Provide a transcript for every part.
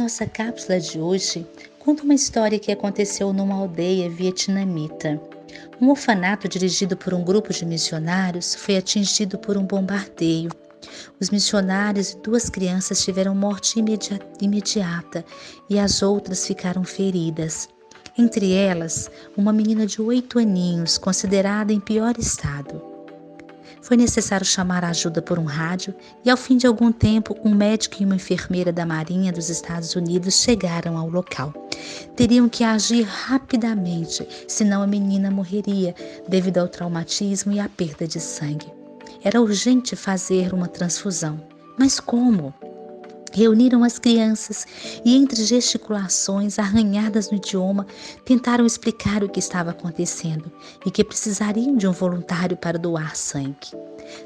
nossa cápsula de hoje conta uma história que aconteceu numa aldeia vietnamita. Um orfanato dirigido por um grupo de missionários foi atingido por um bombardeio. Os missionários e duas crianças tiveram morte imediata e as outras ficaram feridas. Entre elas, uma menina de 8 aninhos, considerada em pior estado. Foi necessário chamar ajuda por um rádio e, ao fim de algum tempo, um médico e uma enfermeira da Marinha dos Estados Unidos chegaram ao local. Teriam que agir rapidamente, senão a menina morreria devido ao traumatismo e à perda de sangue. Era urgente fazer uma transfusão. Mas como? Reuniram as crianças e, entre gesticulações arranhadas no idioma, tentaram explicar o que estava acontecendo e que precisariam de um voluntário para doar sangue.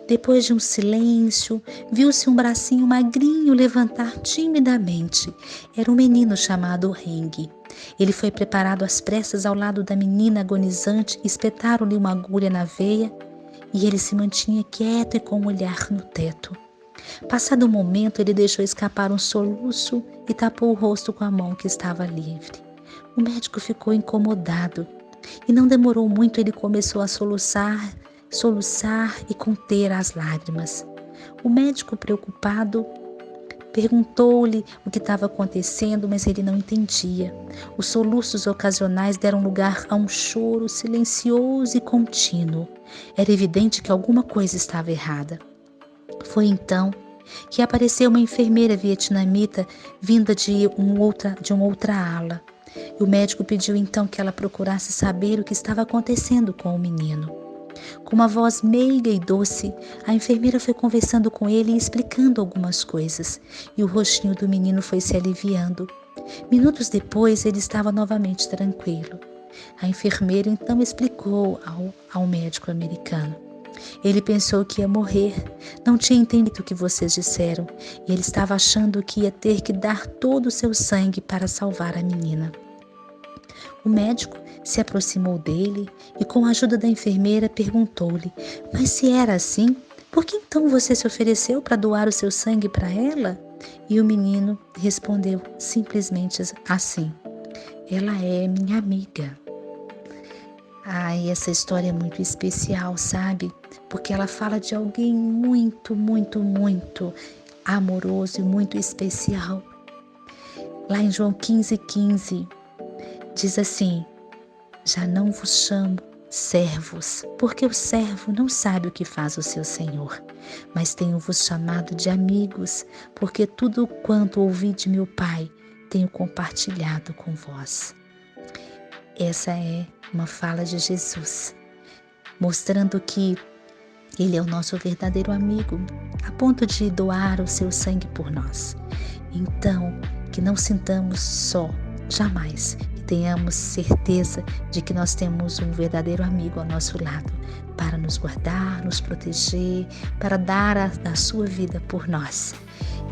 Depois de um silêncio, viu-se um bracinho magrinho levantar timidamente. Era um menino chamado Heng. Ele foi preparado às pressas ao lado da menina agonizante, espetaram-lhe uma agulha na veia e ele se mantinha quieto e com o olhar no teto. Passado um momento, ele deixou escapar um soluço e tapou o rosto com a mão que estava livre. O médico ficou incomodado e não demorou muito, ele começou a soluçar e conter as lágrimas. O médico, preocupado, perguntou-lhe o que estava acontecendo, mas ele não entendia. Os soluços ocasionais deram lugar a um choro silencioso e contínuo. Era evidente que alguma coisa estava errada. Foi então que apareceu uma enfermeira vietnamita vinda de uma outra ala. E o médico pediu então que ela procurasse saber o que estava acontecendo com o menino. Com uma voz meiga e doce, a enfermeira foi conversando com ele e explicando algumas coisas, e o rostinho do menino foi se aliviando. Minutos depois, ele estava novamente tranquilo. A enfermeira então explicou ao médico americano. Ele pensou que ia morrer, não tinha entendido o que vocês disseram, e ele estava achando que ia ter que dar todo o seu sangue para salvar a menina. O médico se aproximou dele e, com a ajuda da enfermeira, perguntou-lhe: mas se era assim, por que então você se ofereceu para doar o seu sangue para ela? E o menino respondeu simplesmente assim: ela é minha amiga. Ai, essa história é muito especial, sabe? Porque ela fala de alguém muito, muito, muito amoroso e muito especial. Lá em João 15:15, diz assim: já não vos chamo servos, porque o servo não sabe o que faz o seu senhor, mas tenho-vos chamado de amigos, porque tudo quanto ouvi de meu Pai tenho compartilhado com vós. Essa é uma fala de Jesus, mostrando que Ele é o nosso verdadeiro amigo, a ponto de doar o seu sangue por nós. Então, que não sintamos só, jamais, e tenhamos certeza de que nós temos um verdadeiro amigo ao nosso lado, para nos guardar, nos proteger, para dar a sua vida por nós.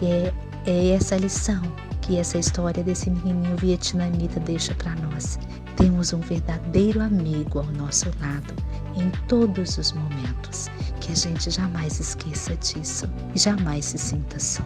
E é essa lição que essa história desse menininho vietnamita deixa para nós. Temos um verdadeiro amigo ao nosso lado em todos os momentos. Que a gente jamais esqueça disso e jamais se sinta só.